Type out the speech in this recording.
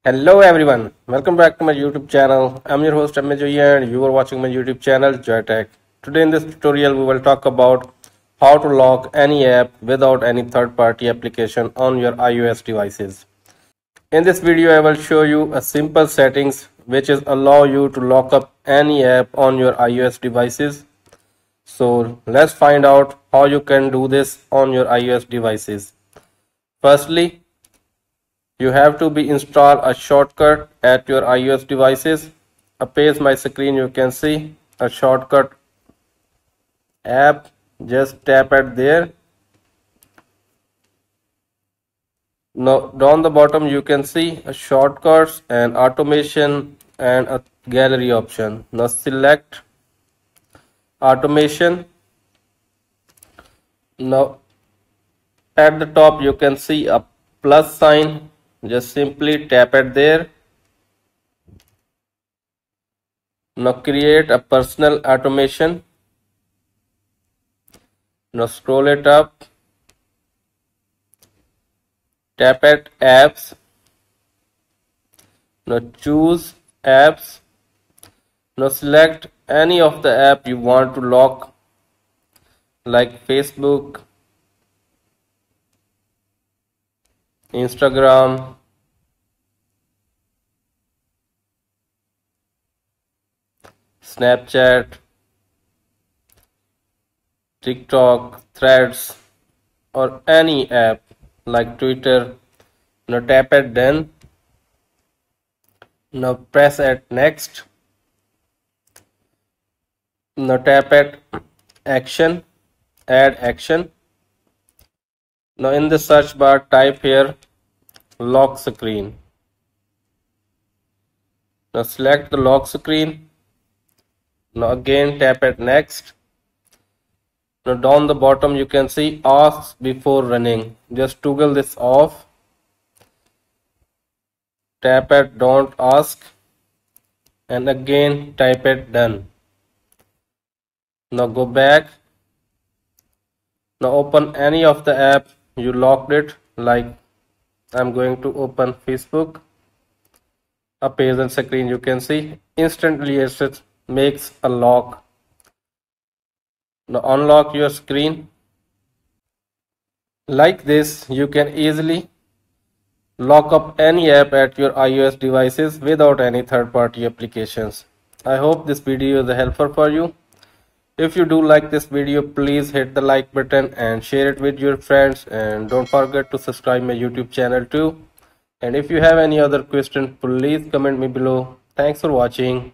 Hello everyone, welcome back to my YouTube channel. I'm your host Joy and you are watching my YouTube channel JoyTech. Today in this tutorial we will talk about how to lock any app without any third-party application on your iOS devices. In this video I will show you a simple settings which is allow you to lock up any app on your iOS devices. So let's find out how you can do this on your iOS devices. Firstly, you have to be install a shortcut at your iOS devices. Appears my screen, you can see a shortcut app. Just tap at there. Now down the bottom you can see a shortcuts and automation and a gallery option. Now select automation. Now at the top you can see a plus sign. Just simply tap it there. Now create a personal automation. Now scroll it up. Tap at apps. Now choose apps. Now select any of the app you want to lock, like Facebook, Instagram, Snapchat, TikTok, Threads, or any app like Twitter. Now tap at done. Now press at next. Now tap at action, add action. Now in the search bar type here lock screen. Now select the lock screen. Now again tap at next. Now down the bottom you can see ask before running. Just toggle this off. Tap at don't ask and again type at done. Now go back. Now open any of the app you locked it, like I'm going to open Facebook. Appears on screen, you can see instantly it makes a lock. Now unlock your screen. Like this you can easily lock up any app at your iOS devices without any third-party applications. I hope this video is helpful for you. If you do like this video, please hit the like button and share it with your friends, and don't forget to subscribe my YouTube channel too. And if you have any other question, please comment me below. Thanks for watching.